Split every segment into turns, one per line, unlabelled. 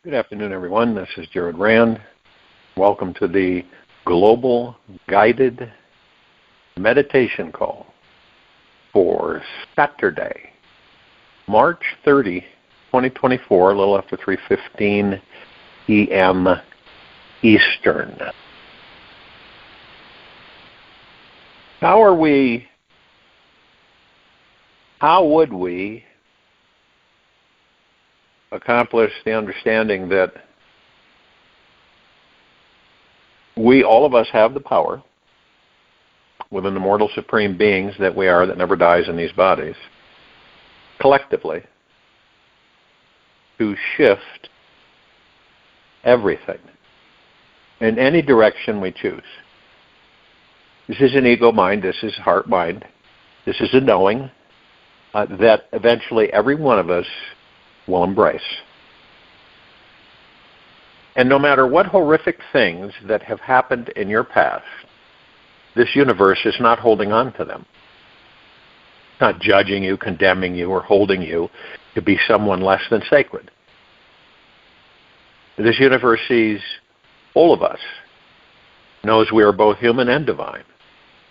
Good afternoon, everyone. This is Jared Rand. Welcome to the Global Guided Meditation Call for Saturday, March 30, 2024, a little after 3:15 p.m. Eastern. How would we accomplish the understanding that we, all of us, have the power within the mortal supreme beings that we are, that never dies in these bodies, collectively, to shift everything in any direction we choose. This is an ego mind, this is heart mind, this is a knowing that eventually every one of us will embrace. And no matter what horrific things that have happened in your past, this universe is not holding on to them. It's not judging you, condemning you, or holding you to be someone less than sacred. This universe sees all of us, knows we are both human and divine.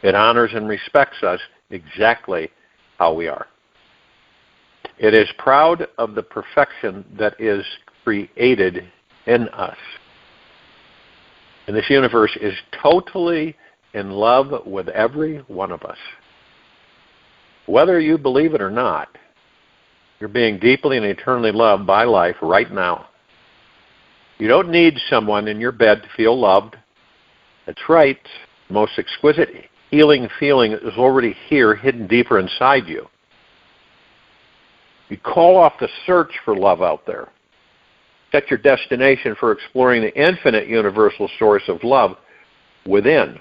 It honors and respects us exactly how we are. It is proud of the perfection that is created in us. And this universe is totally in love with every one of us. Whether you believe it or not, you're being deeply and eternally loved by life right now. You don't need someone in your bed to feel loved. That's right. The most exquisite healing feeling is already here, hidden deeper inside you. You call off the search for love out there. Set your destination for exploring the infinite universal source of love within.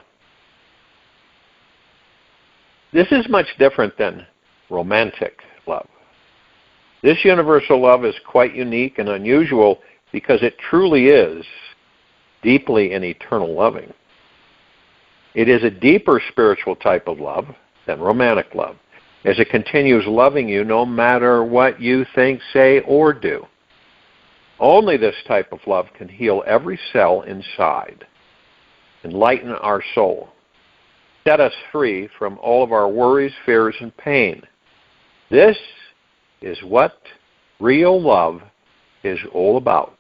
This is much different than romantic love. This universal love is quite unique and unusual because it truly is deeply and eternal loving. It is a deeper spiritual type of love than romantic love, as it continues loving you no matter what you think, say, or do. Only this type of love can heal every cell inside, enlighten our soul, set us free from all of our worries, fears, and pain. This is what real love is all about.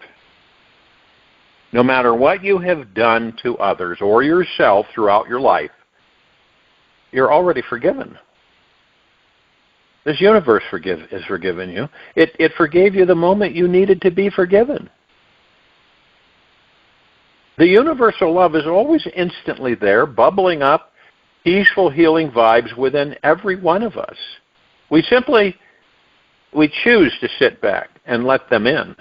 No matter what you have done to others or yourself throughout your life, you're already forgiven. This universe is forgiving you. It forgave you the moment you needed to be forgiven. The universal love is always instantly there, bubbling up, peaceful, healing vibes within every one of us. We choose to sit back and let them in.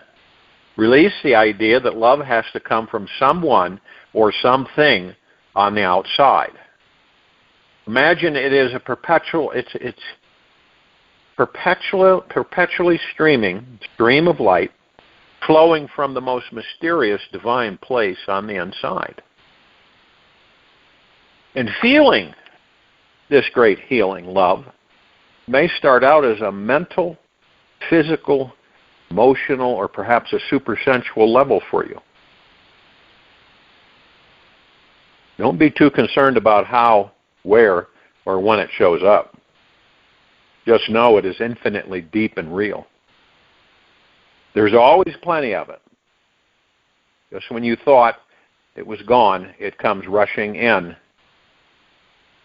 Release the idea that love has to come from someone or something on the outside. Imagine it is a perpetually streaming stream of light flowing from the most mysterious divine place on the inside. And feeling this great healing love may start out as a mental, physical, emotional, or perhaps a supersensual level for you. Don't be too concerned about how, where, or when it shows up. Just know it is infinitely deep and real. There's always plenty of it. Just when you thought it was gone, it comes rushing in.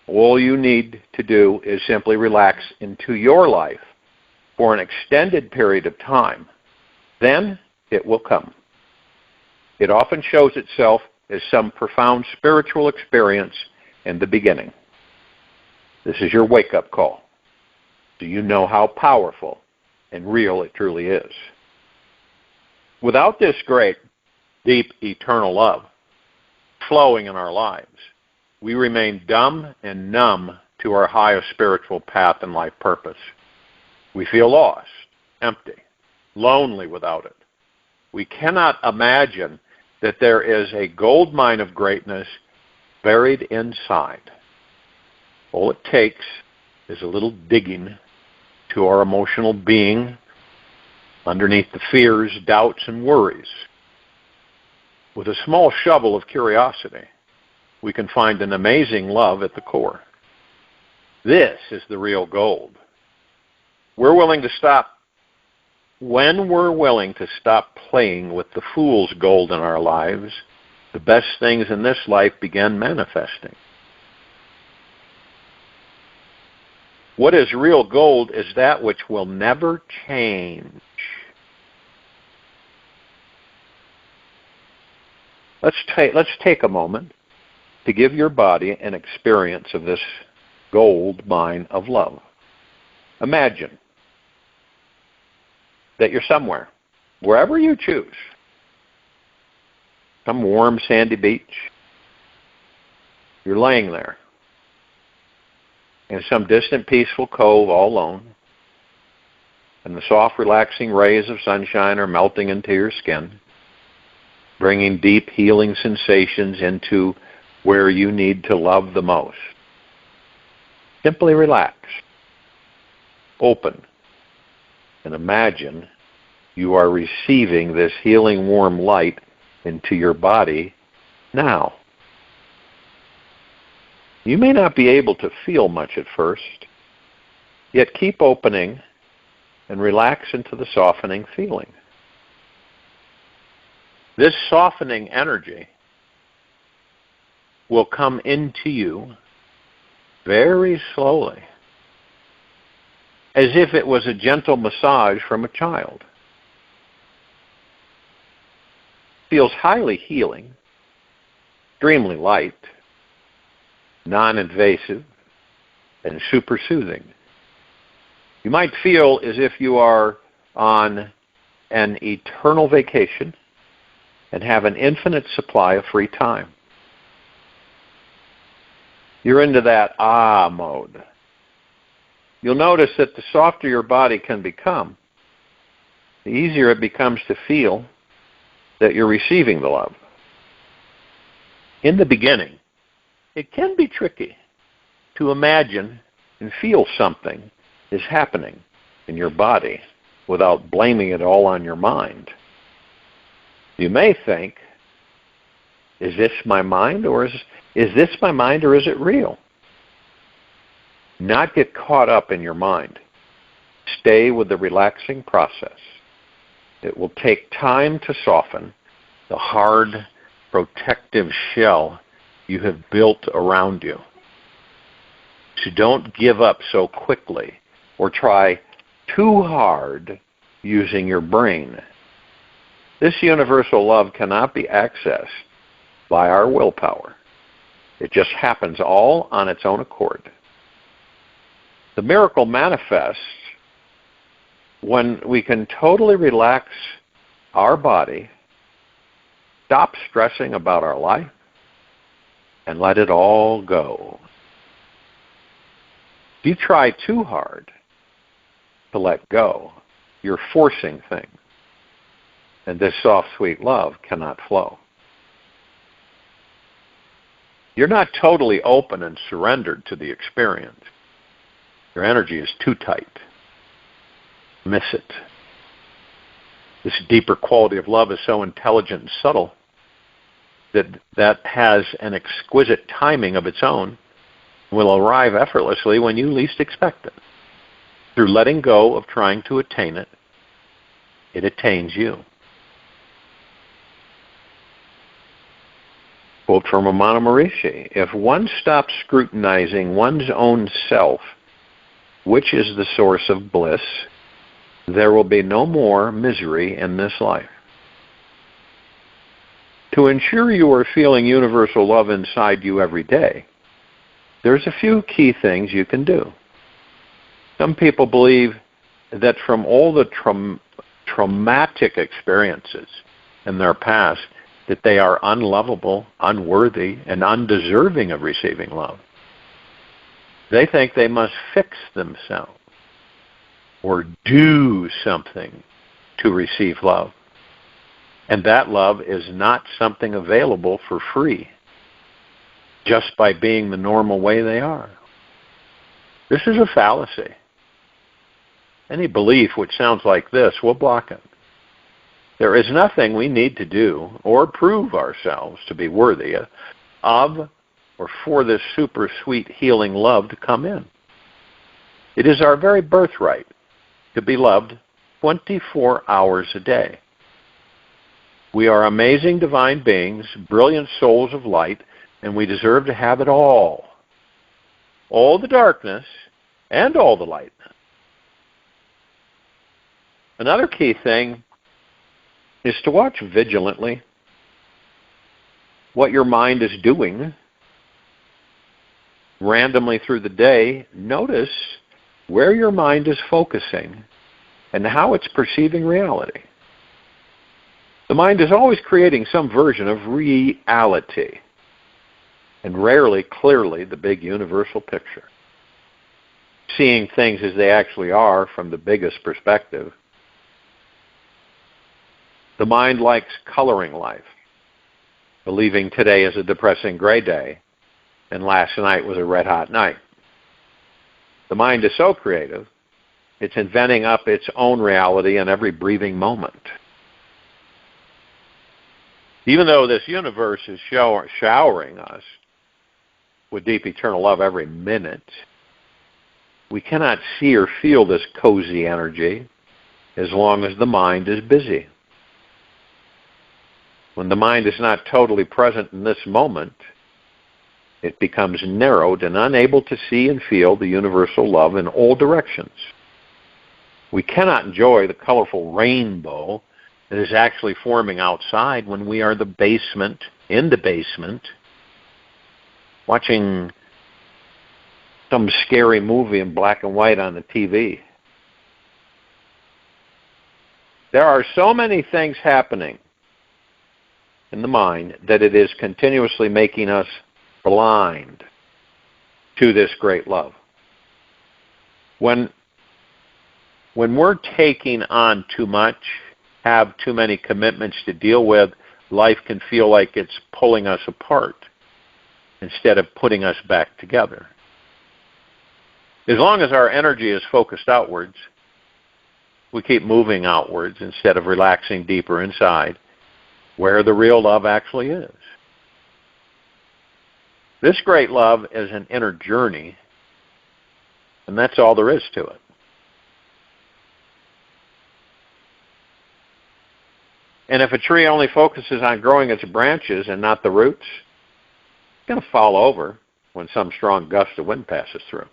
All you need to do is simply relax into your life for an extended period of time. Then it will come. It often shows itself as some profound spiritual experience in the beginning. This is your wake-up call. Do you know how powerful and real it truly is? Without this great, deep, eternal love flowing in our lives, we remain dumb and numb to our highest spiritual path and life purpose. We feel lost, empty, lonely without it. We cannot imagine that there is a gold mine of greatness buried inside. All it takes is a little digging to our emotional being, underneath the fears, doubts, and worries With a small shovel of curiosity, we can find an amazing love at the core. This is the real gold. We're willing to stop. When we're willing to stop playing with the fool's gold in our lives, the best things in this life begin manifesting. What is real gold is that which will never change. Let's take a moment to give your body an experience of this gold mine of love. Imagine that you're somewhere, wherever you choose, some warm sandy beach. You're laying there in some distant peaceful cove all alone, and the soft relaxing rays of sunshine are melting into your skin, bringing deep healing sensations into where you need to love the most. Simply relax, open, and imagine you are receiving this healing warm light into your body now. You may not be able to feel much at first, yet keep opening and relax into the softening feeling. This softening energy will come into you very slowly, as if it was a gentle massage from a child. Feels highly healing, extremely light, non-invasive, and super soothing. You might feel as if you are on an eternal vacation and have an infinite supply of free time. You're into that mode. You'll notice that the softer your body can become, the easier it becomes to feel that you're receiving the love. In the beginning, it can be tricky to imagine and feel something is happening in your body without blaming it all on your mind. You may think, is this my mind, or is this my mind, or is it real? Not get caught up in your mind. Stay with the relaxing process. It will take time to soften the hard, protective shell you have built around you. So don't give up so quickly or try too hard using your brain. This universal love cannot be accessed by our willpower. It just happens all on its own accord. The miracle manifests when we can totally relax our body, stop stressing about our life, and let it all go. If you try too hard to let go, you're forcing things, and this soft, sweet love cannot flow. You're not totally open and surrendered to the experience. Your energy is too tight. Miss it. This deeper quality of love is so intelligent and subtle that has an exquisite timing of its own, will arrive effortlessly when you least expect it. Through letting go of trying to attain it, it attains you. Quote from Ramana Maharishi: if one stops scrutinizing one's own self, which is the source of bliss, there will be no more misery in this life. To ensure you are feeling universal love inside you every day, there's a few key things you can do. Some people believe that from all the traumatic experiences in their past, that they are unlovable, unworthy, and undeserving of receiving love. They think they must fix themselves or do something to receive love. And that love is not something available for free just by being the normal way they are. This is a fallacy. Any belief which sounds like this will block it. There is nothing we need to do or prove ourselves to be worthy of or for this super sweet healing love to come in. It is our very birthright to be loved 24 hours a day. We are amazing divine beings, brilliant souls of light, and we deserve to have it all. All the darkness and all the light. Another key thing is to watch vigilantly what your mind is doing. Randomly through the day, notice where your mind is focusing and how it's perceiving reality. The mind is always creating some version of reality, and rarely clearly the big universal picture. Seeing things as they actually are from the biggest perspective. The mind likes coloring life, believing today is a depressing gray day and last night was a red-hot night. The mind is so creative, it's inventing up its own reality in every breathing moment. Even though this universe is showering us with deep eternal love every minute, we cannot see or feel this cozy energy as long as the mind is busy. When the mind is not totally present in this moment, it becomes narrowed and unable to see and feel the universal love in all directions. We cannot enjoy the colorful rainbow that is actually forming outside when we are in the basement, watching some scary movie in black and white on the TV. There are so many things happening in the mind that it is continuously making us blind to this great love. When we're taking on too much, have too many commitments to deal with, life can feel like it's pulling us apart instead of putting us back together. As long as our energy is focused outwards, we keep moving outwards instead of relaxing deeper inside, where the real love actually is. This great love is an inner journey, and that's all there is to it. And if a tree only focuses on growing its branches and not the roots, it's going to fall over when some strong gust of wind passes through.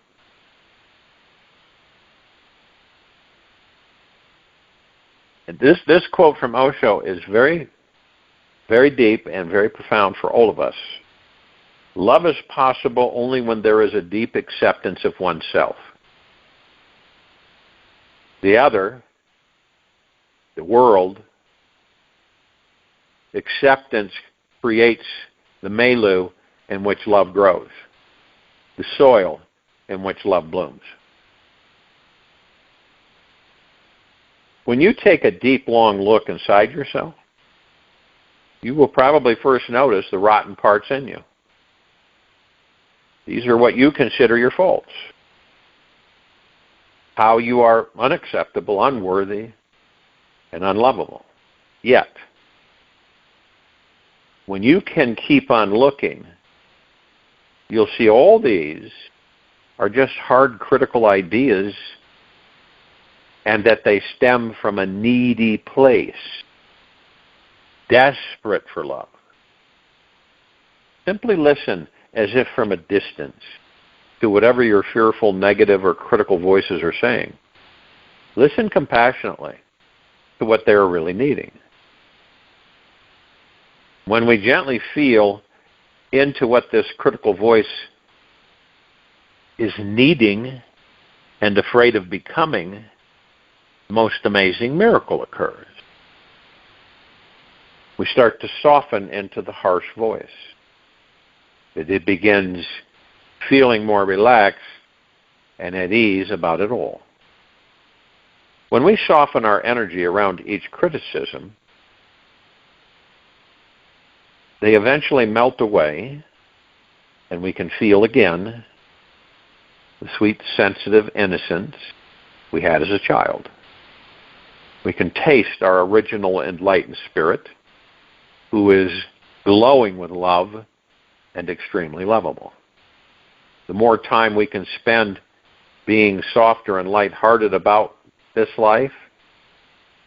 And this quote from Osho is very, very deep and very profound for all of us. Love is possible only when there is a deep acceptance of oneself. The other, the world, acceptance creates the milieu in which love grows, the soil in which love blooms. When you take a deep, long look inside yourself, you will probably first notice the rotten parts in you. These are what you consider your faults. How you are unacceptable, unworthy, and unlovable. Yet, when you can keep on looking, you'll see all these are just hard, critical ideas, and that they stem from a needy place, desperate for love. Simply listen as if from a distance to whatever your fearful, negative, or critical voices are saying. Listen compassionately to what they're really needing. When we gently feel into what this critical voice is needing and afraid of becoming, the most amazing miracle occurs. We start to soften into the harsh voice. It begins feeling more relaxed and at ease about it all. When we soften our energy around each criticism, they eventually melt away, and we can feel again the sweet, sensitive innocence we had as a child. We can taste our original enlightened spirit, who is glowing with love and extremely lovable. The more time we can spend being softer and lighthearted about this life,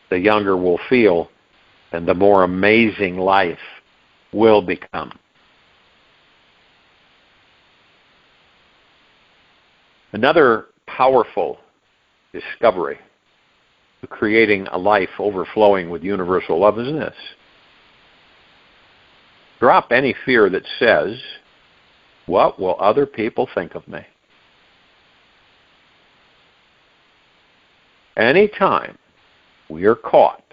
the younger we'll feel and the more amazing life will become. Another powerful discovery of creating a life overflowing with universal love is this. Drop any fear that says, "What will other people think of me?" Anytime we are caught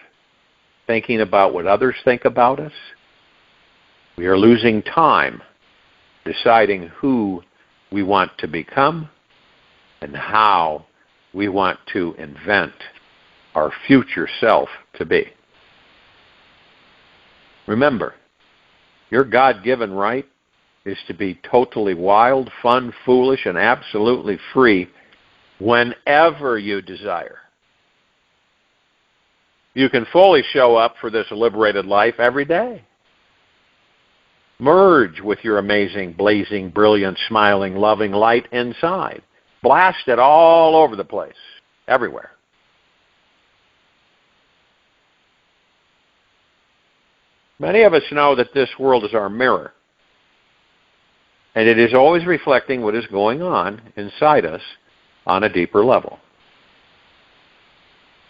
thinking about what others think about us, we are losing time deciding who we want to become and how we want to invent our future self to be. Remember, your God-given right is to be totally wild, fun, foolish, and absolutely free whenever you desire. You can fully show up for this liberated life every day. Merge with your amazing, blazing, brilliant, smiling, loving light inside. Blast it all over the place, everywhere. Many of us know that this world is our mirror, and it is always reflecting what is going on inside us on a deeper level.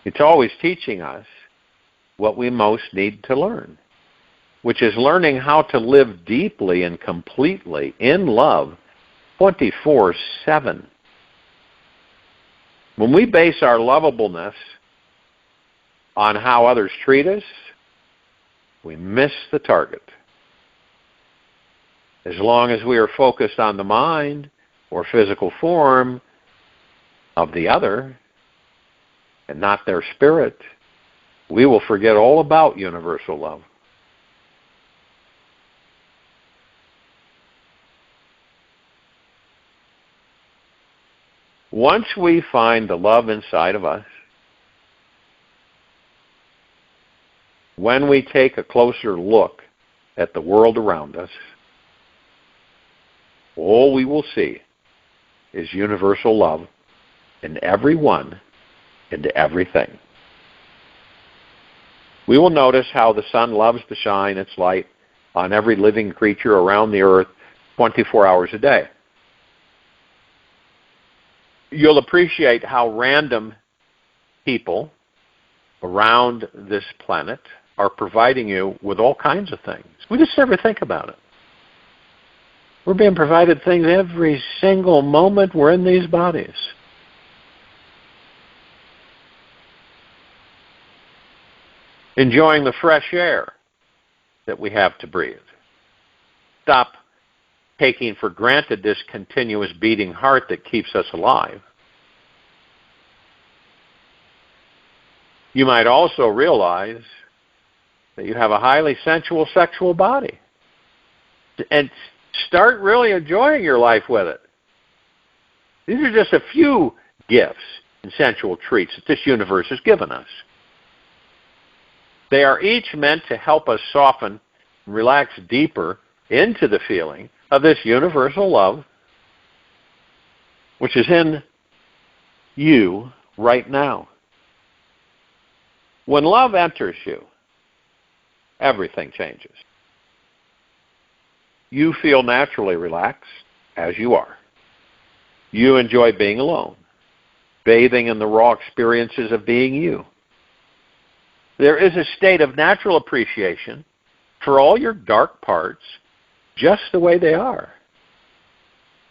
It's always teaching us what we most need to learn, which is learning how to live deeply and completely in love 24/7. When we base our lovableness on how others treat us, we miss the target. As long as we are focused on the mind or physical form of the other and not their spirit, we will forget all about universal love. Once we find the love inside of us, when we take a closer look at the world around us, all we will see is universal love in everyone and everything. We will notice how the sun loves to shine its light on every living creature around the earth 24 hours a day. You'll appreciate how random people around this planet are providing you with all kinds of things. We just never think about it. We're being provided things every single moment we're in these bodies. Enjoying the fresh air that we have to breathe. Stop taking for granted this continuous beating heart that keeps us alive. You might also realize that you have a highly sensual sexual body. And start really enjoying your life with it. These are just a few gifts and sensual treats that this universe has given us. They are each meant to help us soften and relax deeper into the feeling of this universal love, which is in you right now. When love enters you, everything changes. You feel naturally relaxed as you are. You enjoy being alone, bathing in the raw experiences of being you. There is a state of natural appreciation for all your dark parts just the way they are.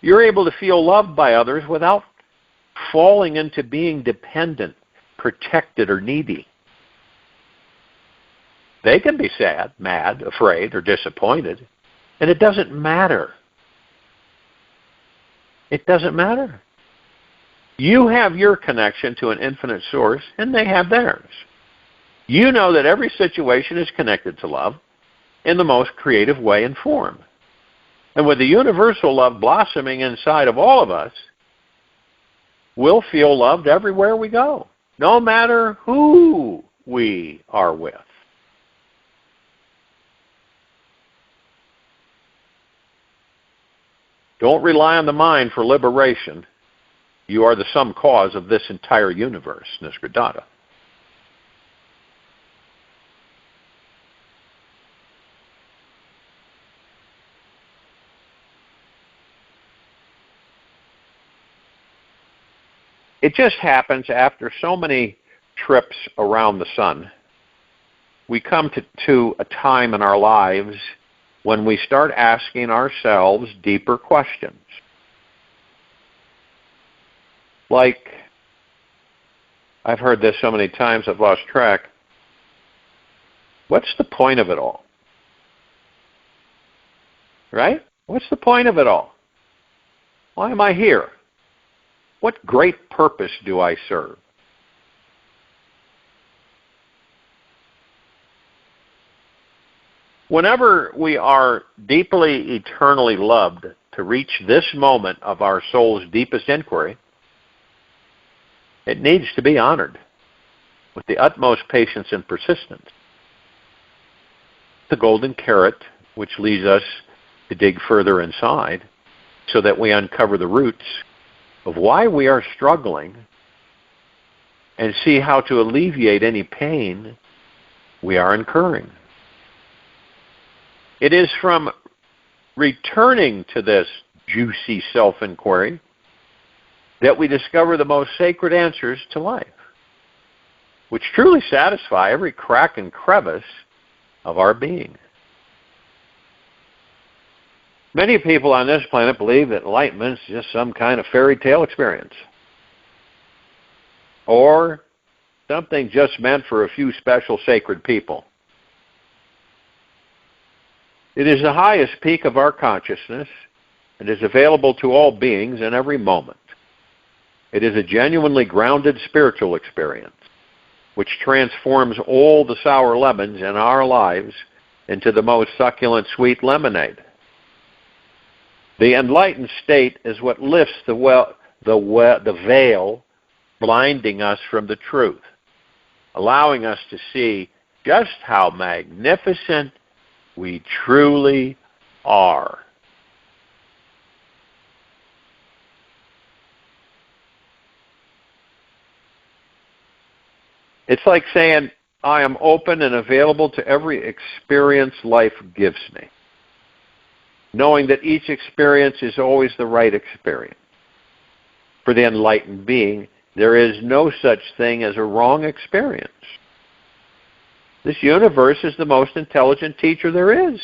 You're able to feel loved by others without falling into being dependent, protected, or needy. They can be sad, mad, afraid, or disappointed, and it doesn't matter. It doesn't matter. You have your connection to an infinite source, and they have theirs. You know that every situation is connected to love in the most creative way and form. And with the universal love blossoming inside of all of us, we'll feel loved everywhere we go, no matter who we are with. Don't rely on the mind for liberation. You are the sum cause of this entire universe, Nisgradata. It just happens after so many trips around the sun, we come to a time in our lives when we start asking ourselves deeper questions. Like, I've heard this so many times I've lost track. What's the point of it all? Right? What's the point of it all? Why am I here? What great purpose do I serve? Whenever we are deeply, eternally loved to reach this moment of our soul's deepest inquiry, it needs to be honored with the utmost patience and persistence. The golden carrot, which leads us to dig further inside so that we uncover the roots of why we are struggling and see how to alleviate any pain we are incurring. It is from returning to this juicy self-inquiry that we discover the most sacred answers to life, which truly satisfy every crack and crevice of our being. Many people on this planet believe that enlightenment is just some kind of fairy tale experience, or something just meant for a few special sacred people. It is the highest peak of our consciousness and is available to all beings in every moment. It is a genuinely grounded spiritual experience, which transforms all the sour lemons in our lives into the most succulent sweet lemonade. The enlightened state is what lifts the veil, blinding us from the truth, allowing us to see just how magnificent we truly are. It's like saying, I am open and available to every experience life gives me, knowing that each experience is always the right experience. For the enlightened being, there is no such thing as a wrong experience. This universe is the most intelligent teacher there is.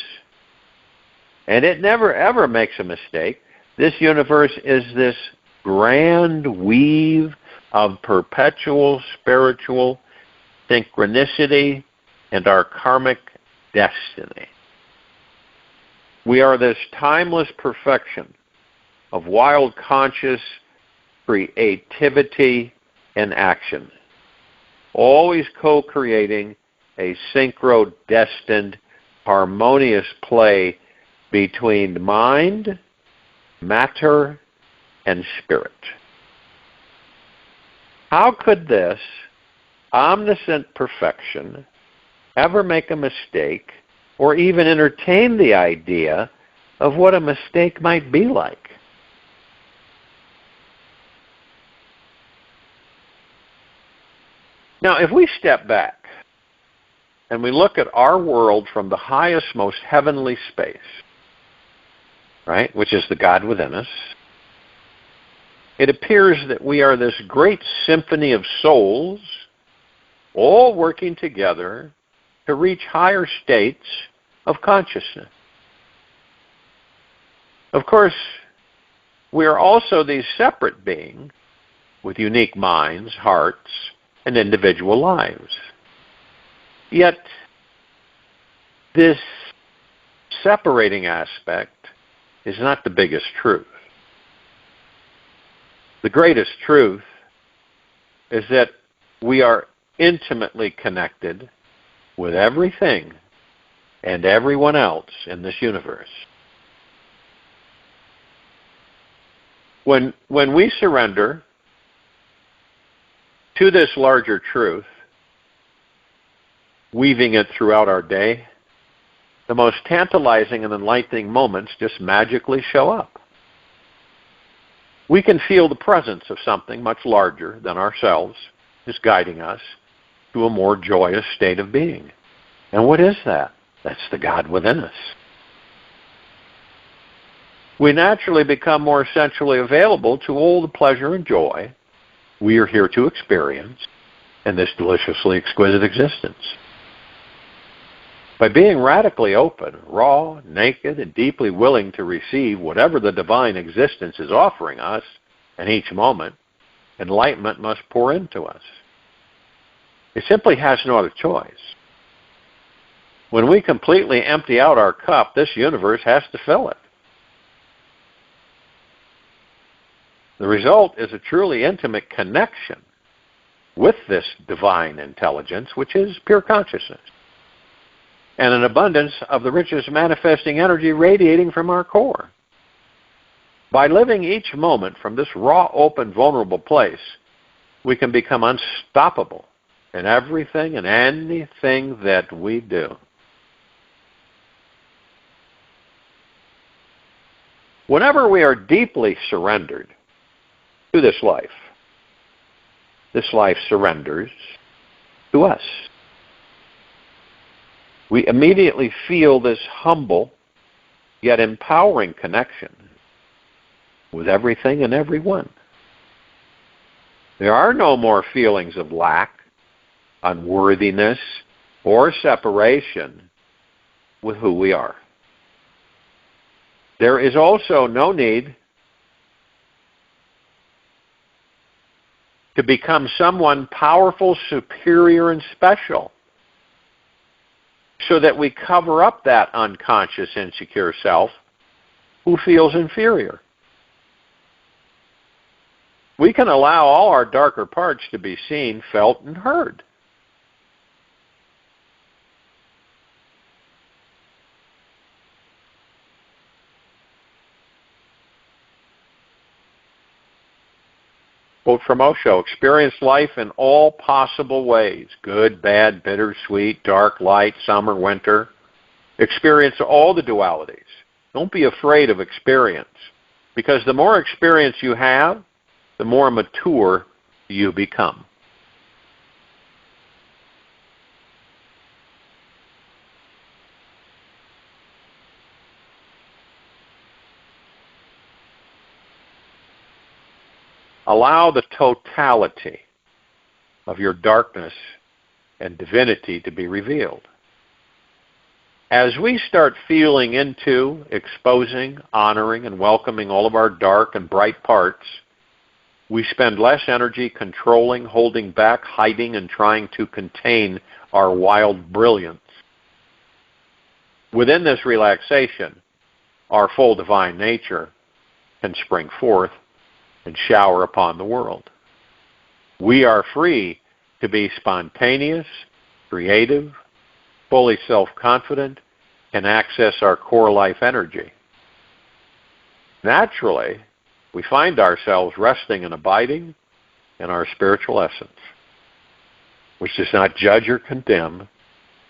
And it never ever makes a mistake. This universe is this grand weave of perpetual spiritual synchronicity and our karmic destiny. We are this timeless perfection of wild conscious creativity and action, always co-creating a synchro-destined, harmonious play between mind, matter, and spirit. How could this omniscient perfection ever make a mistake or even entertain the idea of what a mistake might be like? Now, if we step back and we look at our world from the highest, most heavenly space, right, which is the God within us, it appears that we are this great symphony of souls all working together to reach higher states of consciousness. Of course, we are also these separate beings with unique minds, hearts, and individual lives. Yet, this separating aspect is not the biggest truth. The greatest truth is that we are intimately connected with everything and everyone else in this universe. When we surrender to this larger truth, weaving it throughout our day, the most tantalizing and enlightening moments just magically show up. We can feel the presence of something much larger than ourselves is guiding us to a more joyous state of being. And what is that? That's the God within us. We naturally become more essentially available to all the pleasure and joy we are here to experience in this deliciously exquisite existence. By being radically open, raw, naked, and deeply willing to receive whatever the divine existence is offering us in each moment, enlightenment must pour into us. It simply has no other choice. When we completely empty out our cup, this universe has to fill it. The result is a truly intimate connection with this divine intelligence, which is pure consciousness, and an abundance of the richest manifesting energy radiating from our core. By living each moment from this raw, open, vulnerable place, we can become unstoppable in everything and anything that we do. Whenever we are deeply surrendered to this life surrenders to us. We immediately feel this humble yet empowering connection with everything and everyone. There are no more feelings of lack, unworthiness, or separation with who we are. There is also no need to become someone powerful, superior, and special so that we cover up that unconscious, insecure self who feels inferior. We can allow all our darker parts to be seen, felt, and heard. Quote from Osho, experience life in all possible ways, good, bad, bitter, sweet, dark, light, summer, winter. Experience all the dualities. Don't be afraid of experience, because the more experience you have, the more mature you become. Allow the totality of your darkness and divinity to be revealed. As we start feeling into, exposing, honoring, and welcoming all of our dark and bright parts, we spend less energy controlling, holding back, hiding, and trying to contain our wild brilliance. Within this relaxation, our full divine nature can spring forth and shower upon the world. We are free to be spontaneous, creative, fully self-confident, and access our core life energy. Naturally, we find ourselves resting and abiding in our spiritual essence, which does not judge or condemn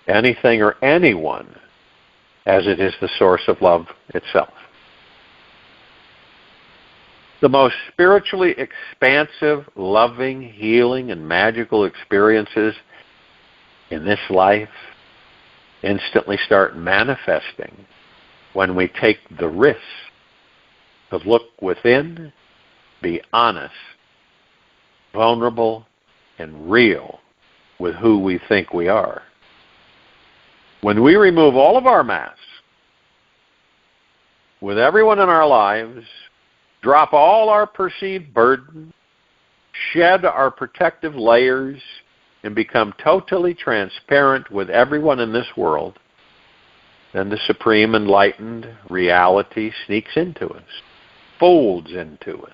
anything or anyone, as it is the source of love itself. The most spiritually expansive, loving, healing, and magical experiences in this life instantly start manifesting when we take the risk to look within, be honest, vulnerable, and real with who we think we are. When we remove all of our masks with everyone in our lives, drop all our perceived burden, shed our protective layers, and become totally transparent with everyone in this world, then the supreme enlightened reality sneaks into us, folds into us.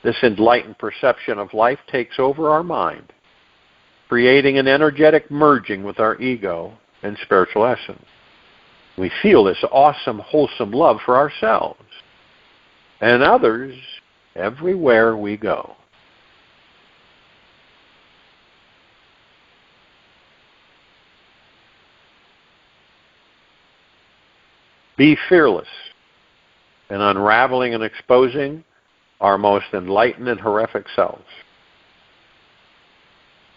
This enlightened perception of life takes over our mind, creating an energetic merging with our ego and spiritual essence. We feel this awesome, wholesome love for ourselves and others everywhere we go. Be fearless in unraveling and exposing our most enlightened and horrific selves.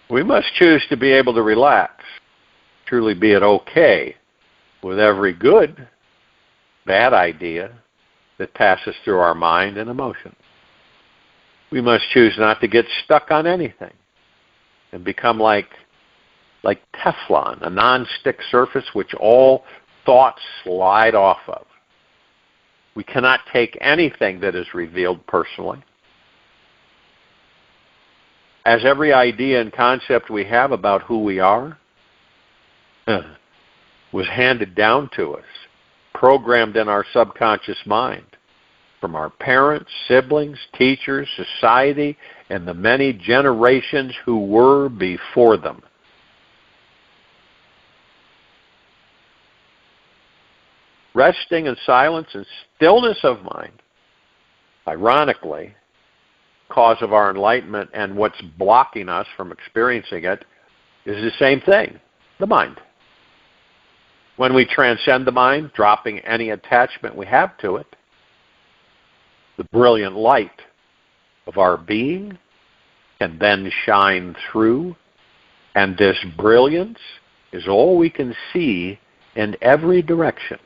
We must choose to be able to relax, truly be it okay with every good, bad idea that passes through our mind and emotion. We must choose not to get stuck on anything and become like Teflon, a non-stick surface which all thoughts slide off of. We cannot take anything that is revealed personally. As every idea and concept we have about who we are was handed down to us, programmed in our subconscious mind from our parents, siblings, teachers, society, and the many generations who were before them. Resting in silence and stillness of mind, ironically, cause of our enlightenment and what's blocking us from experiencing it is the same thing, the mind. When we transcend the mind, dropping any attachment we have to it, the brilliant light of our being can then shine through, and this brilliance is all we can see in every direction.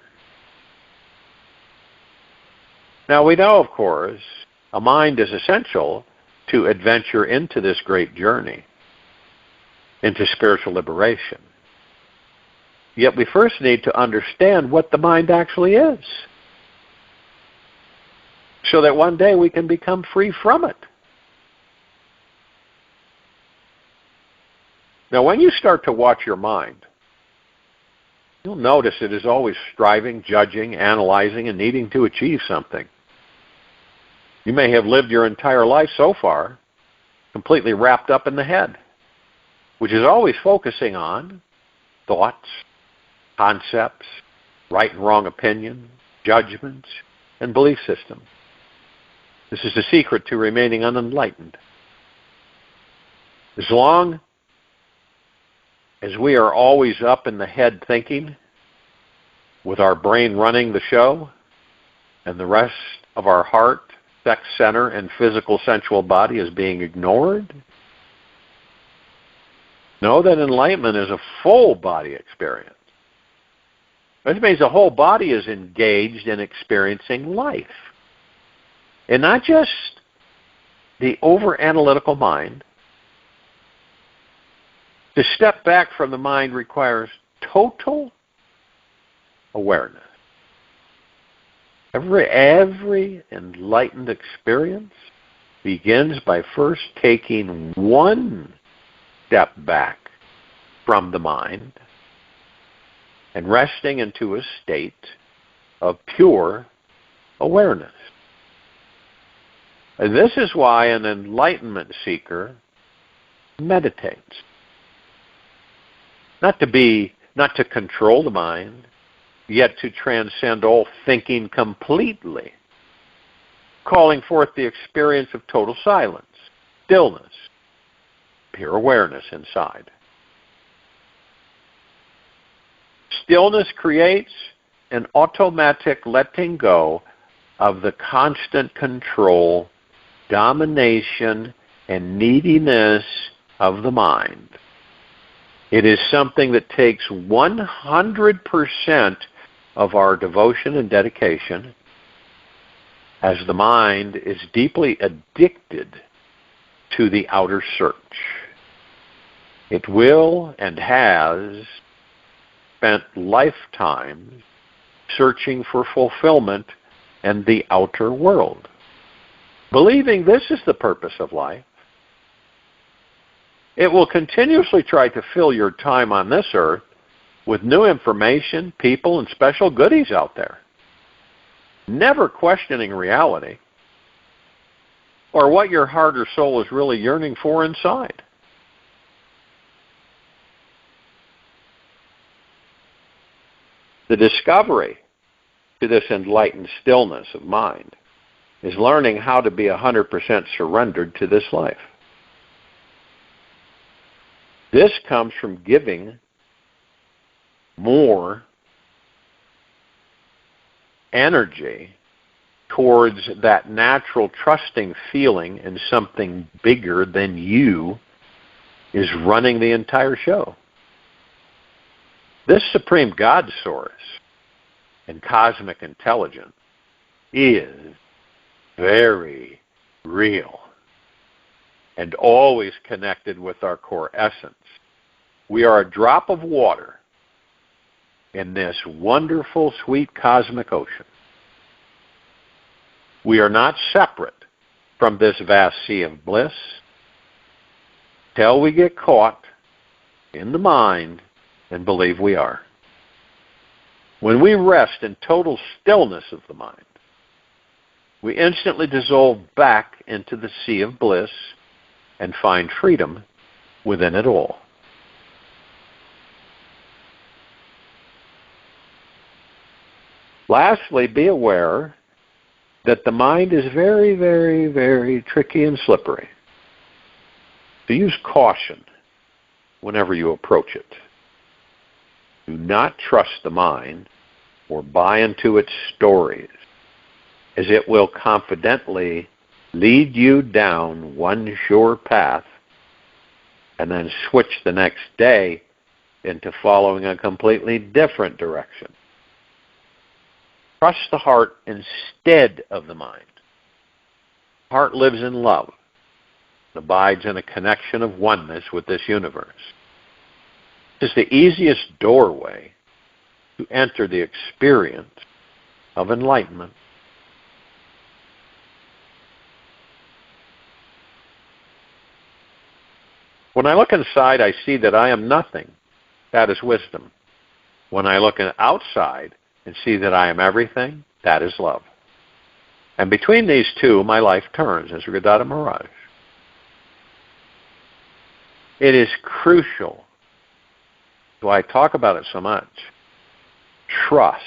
Now we know, of course, a mind is essential to adventure into this great journey, into spiritual liberation. Yet we first need to understand what the mind actually is, so that one day we can become free from it. Now when you start to watch your mind, you'll notice it is always striving, judging, analyzing, and needing to achieve something. You may have lived your entire life so far completely wrapped up in the head, which is always focusing on thoughts, concepts, right and wrong opinion, judgments, and belief systems. This is the secret to remaining unenlightened. As long as we are always up in the head thinking, with our brain running the show, and the rest of our heart, sex center, and physical sensual body is being ignored, know that enlightenment is a full body experience. This means the whole body is engaged in experiencing life. And not just the over-analytical mind. To step back from the mind requires total awareness. Every enlightened experience begins by first taking one step back from the mind and resting into a state of pure awareness. And this is why an enlightenment seeker meditates. Not to control the mind, yet to transcend all thinking completely, calling forth the experience of total silence, stillness, pure awareness inside. Stillness creates an automatic letting go of the constant control, domination, and neediness of the mind. It is something that takes 100% of our devotion and dedication, as the mind is deeply addicted to the outer search. It will and has spent lifetimes searching for fulfillment in the outer world, believing this is the purpose of life. It will continuously try to fill your time on this earth with new information, people, and special goodies out there, never questioning reality or what your heart or soul is really yearning for inside. The discovery to this enlightened stillness of mind is learning how to be 100% surrendered to this life. This comes from giving more energy towards that natural trusting feeling in something bigger than you is running the entire show. This Supreme God Source and cosmic intelligence is very real and always connected with our core essence. We are a drop of water in this wonderful, sweet cosmic ocean. We are not separate from this vast sea of bliss till we get caught in the mind and believe we are. When we rest in total stillness of the mind, we instantly dissolve back into the sea of bliss and find freedom within it all. Lastly, be aware that the mind is very, very, very tricky and slippery. So use caution whenever you approach it. Do not trust the mind or buy into its stories, as it will confidently lead you down one sure path and then switch the next day into following a completely different direction. Trust the heart instead of the mind. The heart lives in love and abides in a connection of oneness with this universe. It is the easiest doorway to enter the experience of enlightenment. When I look inside, I see that I am nothing. That is wisdom. When I look outside and see that I am everything, that is love. And between these two, my life turns as Gadada Mirage. It is crucial, so I talk about it so much. Trust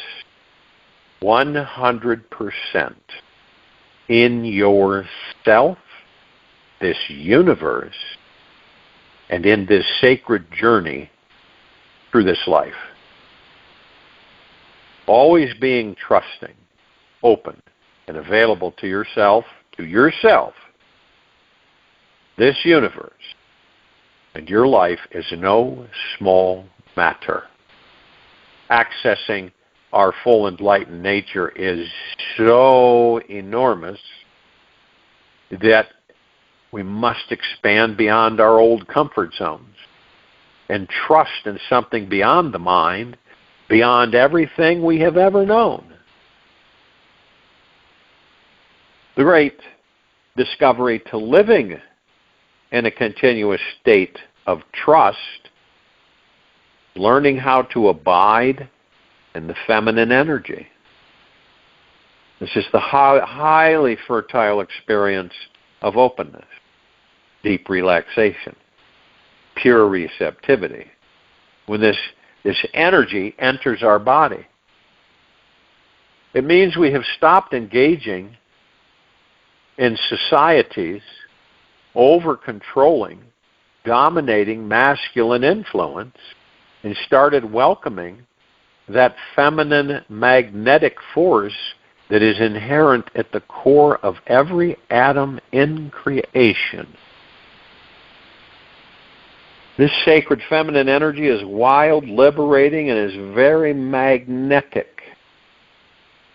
100% in yourself, this universe, and in this sacred journey through this life. Always being trusting, open, and available to yourself, this universe, and your life is no small matter. Accessing our full enlightened nature is so enormous that we must expand beyond our old comfort zones and trust in something beyond the mind, beyond everything we have ever known. The great discovery to living in a continuous state of trust, learning how to abide in the feminine energy. This is the highly fertile experience of openness, deep relaxation, pure receptivity. When this energy enters our body, it means we have stopped engaging in societies over-controlling, dominating masculine influence and started welcoming that feminine magnetic force that is inherent at the core of every atom in creation. This sacred feminine energy is wild, liberating, and is very magnetic.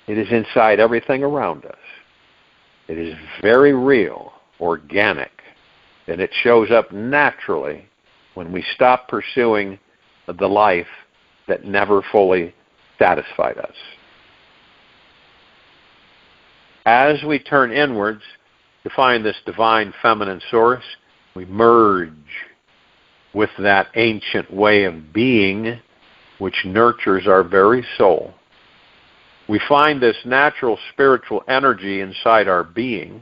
It is inside everything around us. It is very real, organic, and it shows up naturally when we stop pursuing the life that never fully satisfied us. As we turn inwards to find this divine feminine source, we merge with that ancient way of being which nurtures our very soul. We find this natural spiritual energy inside our being.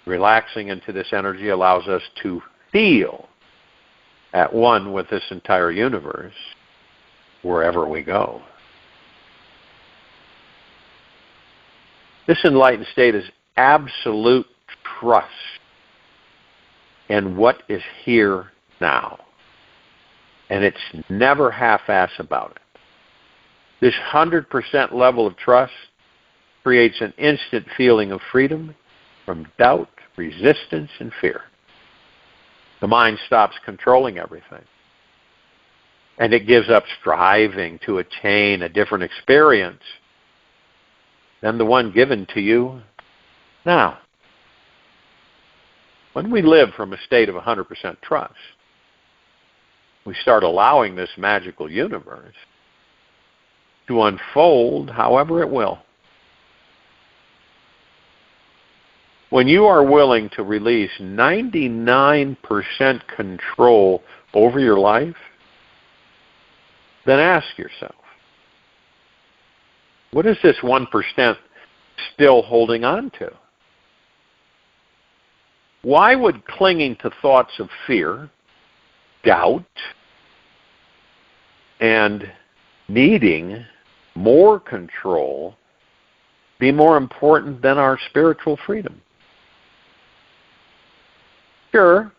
Relaxing into this energy allows us to feel at one with this entire universe wherever we go. This enlightened state is absolute trust in what is here now. And it's never half-ass about it. This 100% level of trust creates an instant feeling of freedom from doubt, resistance, and fear. The mind stops controlling everything, and it gives up striving to attain a different experience than the one given to you now. When we live from a state of 100% trust, we start allowing this magical universe to unfold however it will. When you are willing to release 99% control over your life, then ask yourself, what is this 1% still holding on to? Why would clinging to thoughts of fear, doubt, and needing more control be more important than our spiritual freedom? Sure,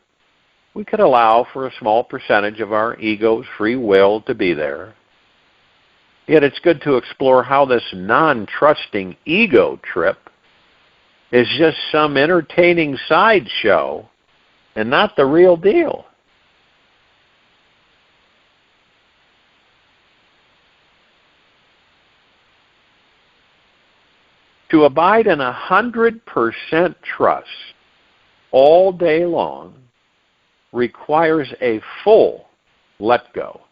we could allow for a small percentage of our ego's free will to be there. Yet it's good to explore how this non-trusting ego trip is just some entertaining sideshow and not the real deal. To abide in 100% trust all day long requires a full let go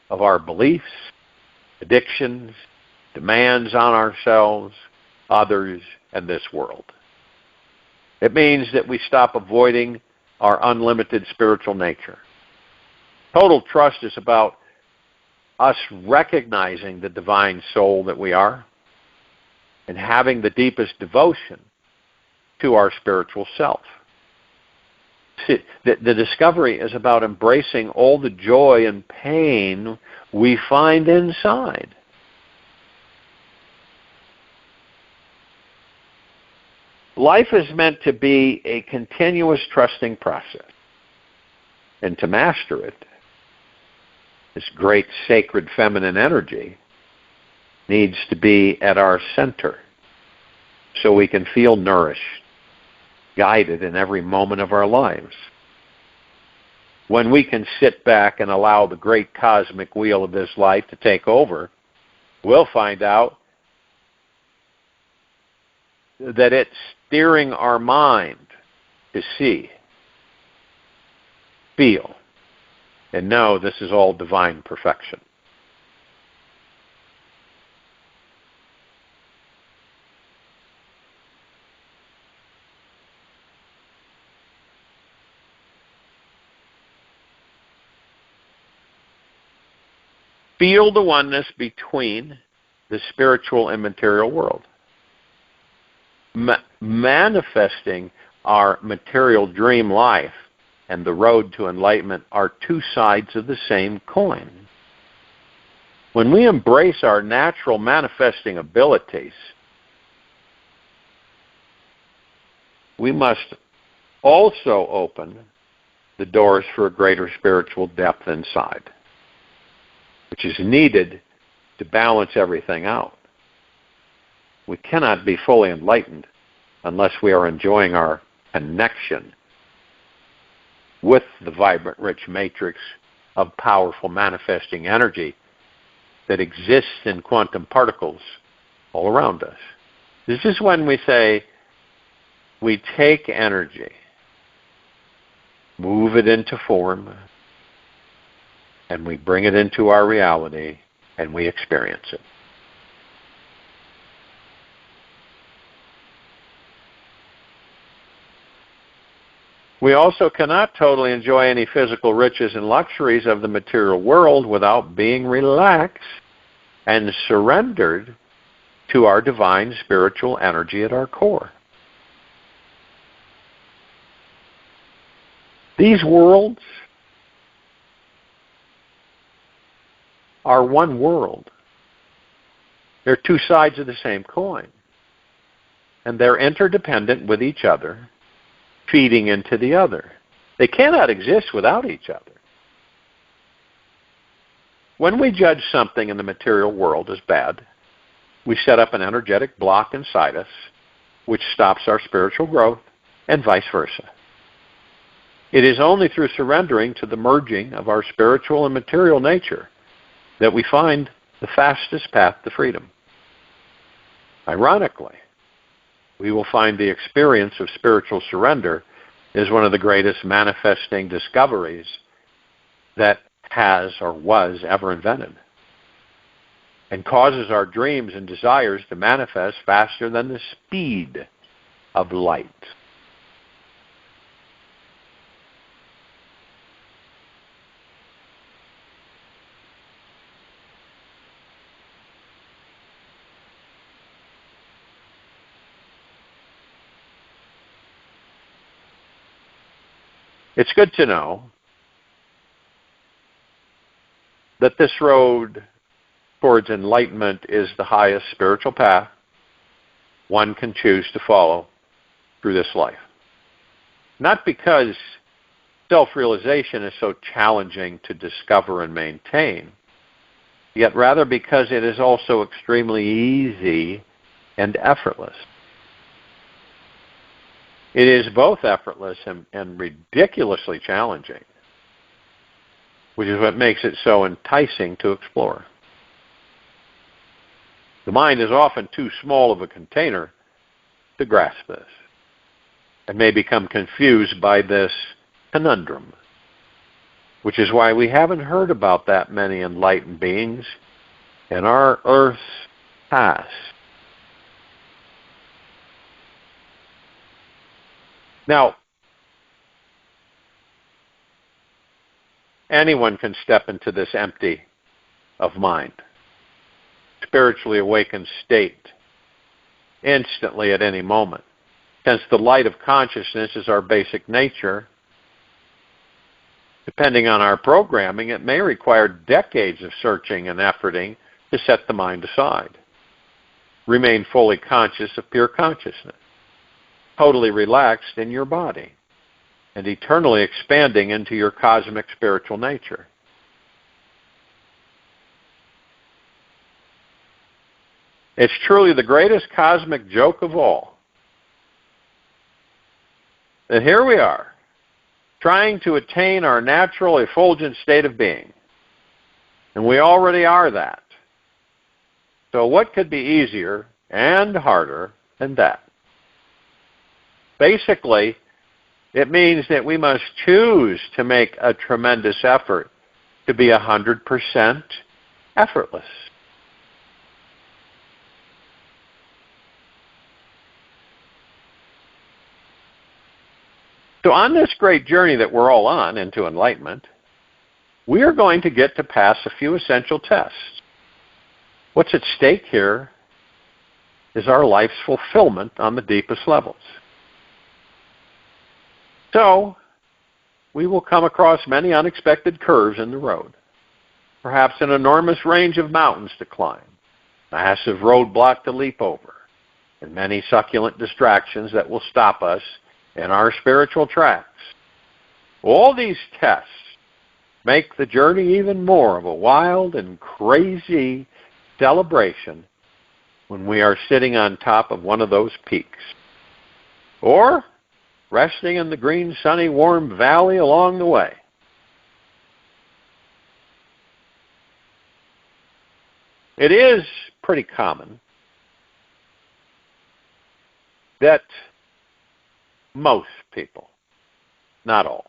of our beliefs, addictions, demands on ourselves, others, and this world. It means that we stop avoiding our unlimited spiritual nature. Total trust is about us recognizing the divine soul that we are and having the deepest devotion to our spiritual self. See, the discovery is about embracing all the joy and pain we find inside. Life is meant to be a continuous trusting process. And to master it, this great sacred feminine energy needs to be at our center so we can feel nourished, guided in every moment of our lives. When we can sit back and allow the great cosmic wheel of this life to take over, we'll find out that it's steering our mind to see, feel, and know this is all divine perfection. Feel the oneness between the spiritual and material world. Manifesting our material dream life and the road to enlightenment are two sides of the same coin. When we embrace our natural manifesting abilities, we must also open the doors for a greater spiritual depth inside, which is needed to balance everything out. We cannot be fully enlightened unless we are enjoying our connection with the vibrant, rich matrix of powerful manifesting energy that exists in quantum particles all around us. This is when we say we take energy, move it into form, and we bring it into our reality, and we experience it. We also cannot totally enjoy any physical riches and luxuries of the material world without being relaxed and surrendered to our divine spiritual energy at our core. These worlds are one world. They're two sides of the same coin. And they're interdependent with each other, feeding into the other. They cannot exist without each other. When we judge something in the material world as bad, we set up an energetic block inside us, which stops our spiritual growth, and vice versa. It is only through surrendering to the merging of our spiritual and material nature that we find the fastest path to freedom. Ironically, we will find the experience of spiritual surrender is one of the greatest manifesting discoveries that has or was ever invented, and causes our dreams and desires to manifest faster than the speed of light. It's good to know that this road towards enlightenment is the highest spiritual path one can choose to follow through this life. Not because self-realization is so challenging to discover and maintain, yet rather because it is also extremely easy and effortless. It is both effortless and ridiculously challenging, which is what makes it so enticing to explore. The mind is often too small of a container to grasp this, and may become confused by this conundrum, which is why we haven't heard about that many enlightened beings in our Earth's past. Now, anyone can step into this empty of mind, spiritually awakened state instantly at any moment. Since the light of consciousness is our basic nature, depending on our programming, it may require decades of searching and efforting to set the mind aside. Remain fully conscious of pure consciousness, totally relaxed in your body, and eternally expanding into your cosmic spiritual nature. It's truly the greatest cosmic joke of all that here we are, trying to attain our natural effulgent state of being, and we already are that. So what could be easier and harder than that? Basically, it means that we must choose to make a tremendous effort to be 100% effortless. So on this great journey that we're all on into enlightenment, we are going to get to pass a few essential tests. What's at stake here is our life's fulfillment on the deepest levels. So, we will come across many unexpected curves in the road, perhaps an enormous range of mountains to climb, massive roadblock to leap over, and many succulent distractions that will stop us in our spiritual tracks. All these tests make the journey even more of a wild and crazy celebration when we are sitting on top of one of those peaks, or resting in the green, sunny, warm valley along the way. It is pretty common that most people, not all,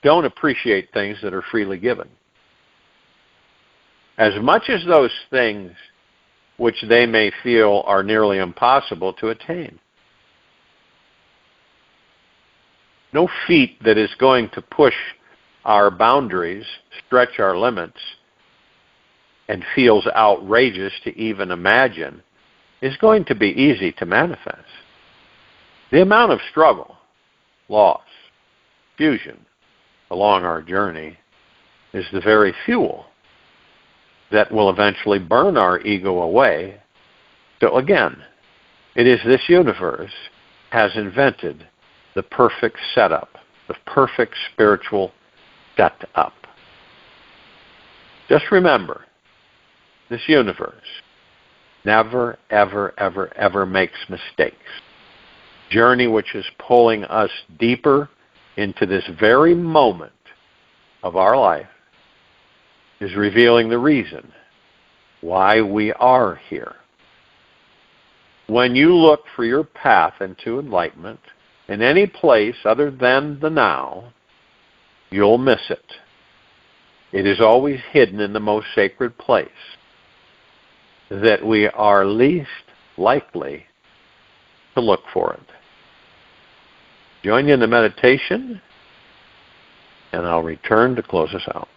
don't appreciate things that are freely given. As much as those things which they may feel are nearly impossible to attain. No feat that is going to push our boundaries, stretch our limits, and feels outrageous to even imagine is going to be easy to manifest. The amount of struggle, loss, fusion along our journey is the very fuel that will eventually burn our ego away. So again, it is this universe has invented the perfect setup, the perfect spiritual setup. Just remember, this universe never, ever, ever, ever makes mistakes. Journey which is pulling us deeper into this very moment of our life is revealing the reason why we are here. When you look for your path into enlightenment in any place other than the now, you'll miss it. It is always hidden in the most sacred place that we are least likely to look for it. Join you in the meditation, and I'll return to close us out.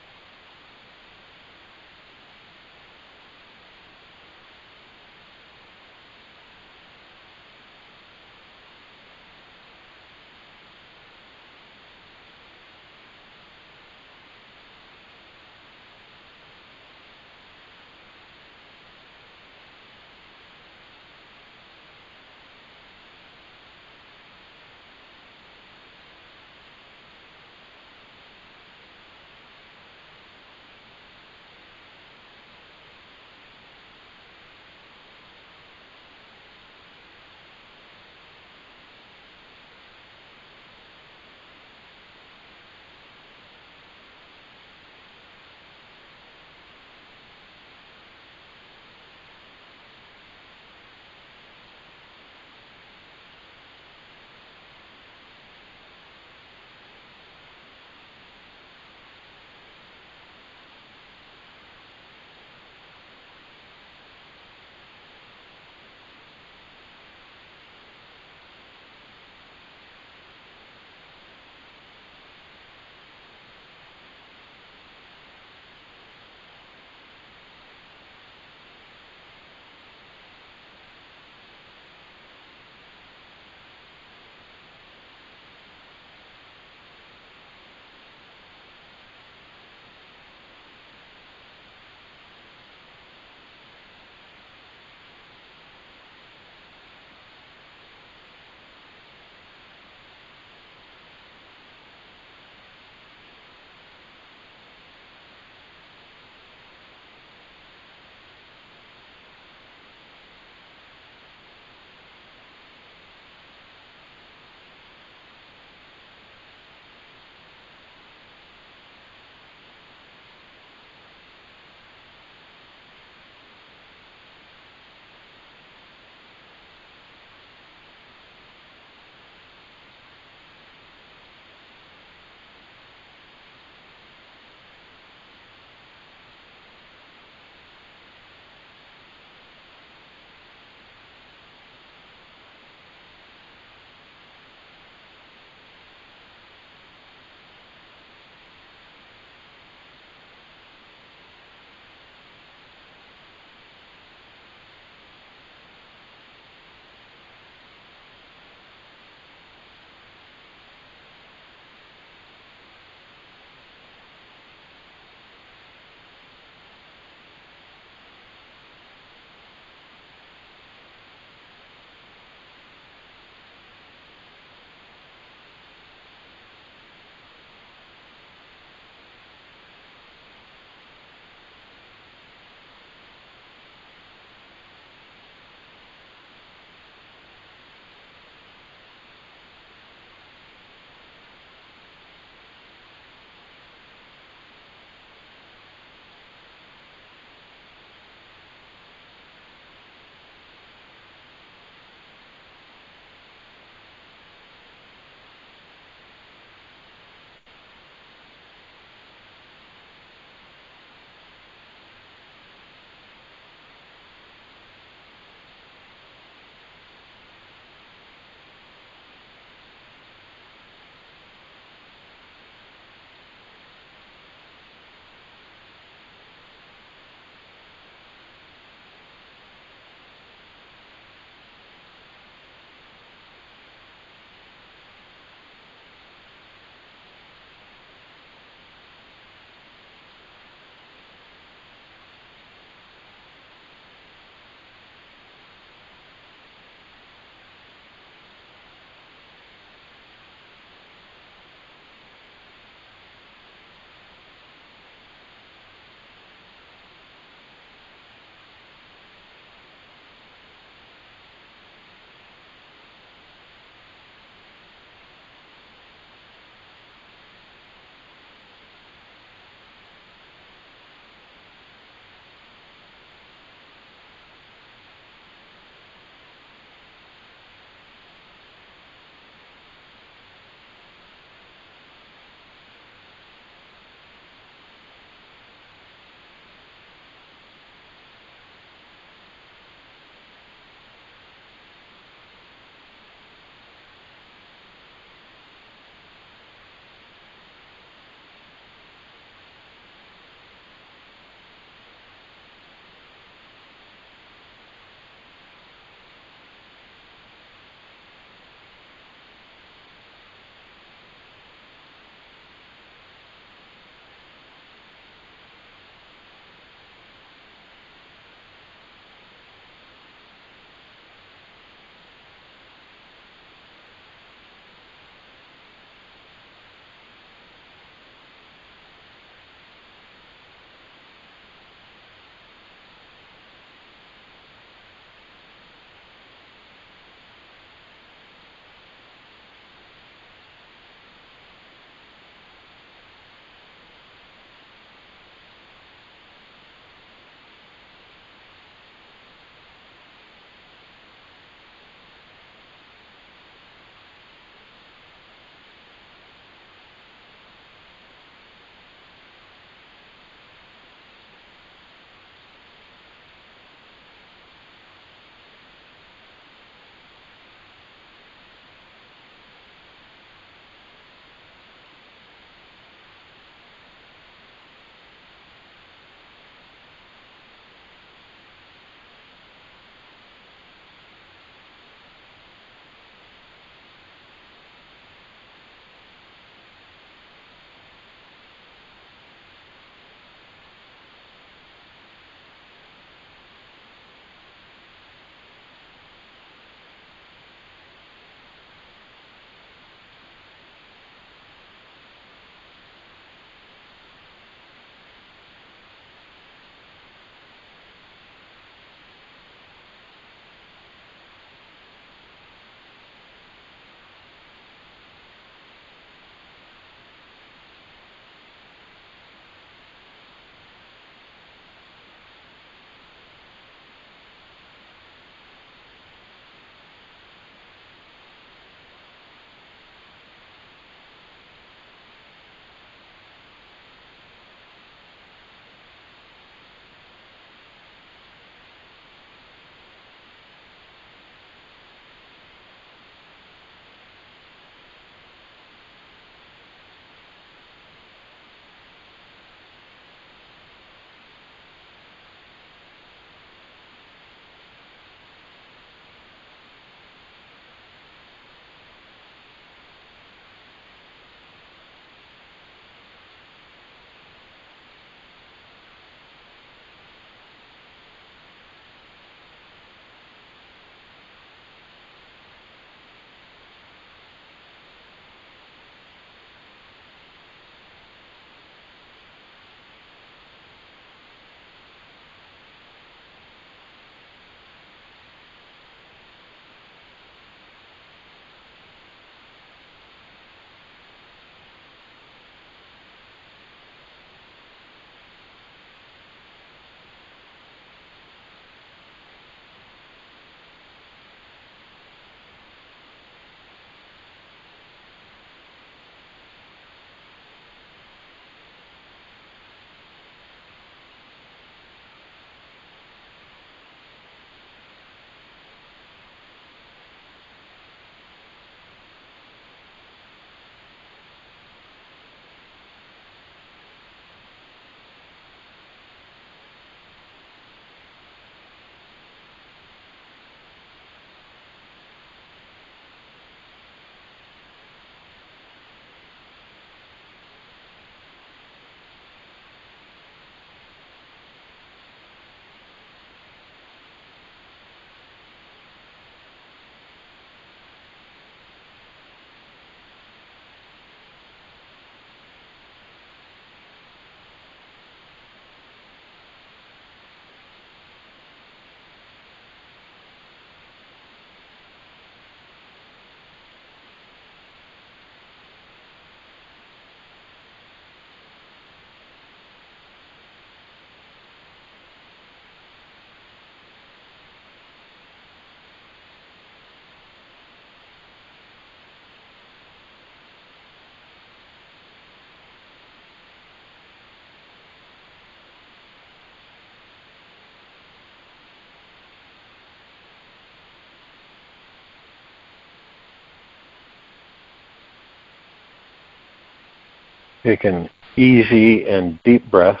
Take an easy and deep breath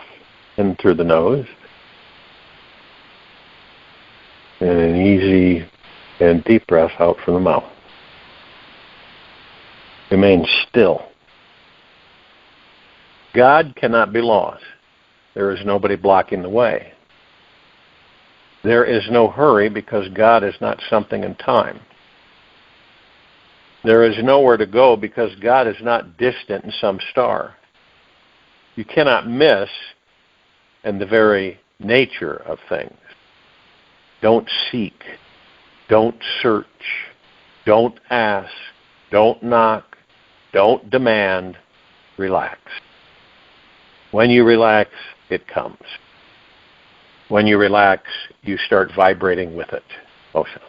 in through the nose, and an easy and deep breath out from the mouth. Remain still. God cannot be lost. There is nobody blocking the way. There is no hurry because God is not something in time. There is nowhere to go because God is not distant in some star. You cannot miss in the very nature of things. Don't seek. Don't search. Don't ask. Don't knock. Don't demand. Relax. When you relax, it comes. When you relax, you start vibrating with it. Also,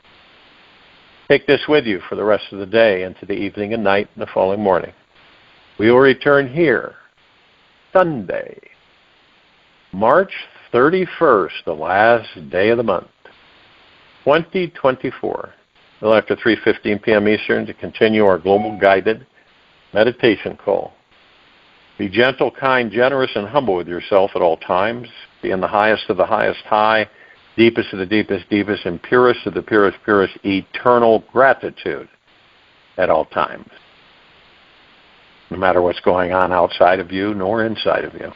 take this with you for the rest of the day, into the evening and night and the following morning. We will return here Sunday, March 31st, the last day of the month, 2024, a little after 3:15 p.m. Eastern, to continue our global guided meditation call. Be gentle, kind, generous, and humble with yourself at all times. Be in the highest of the highest high, deepest of the deepest deepest, and purest of the purest purest eternal gratitude at all times. No matter what's going on outside of you nor inside of you.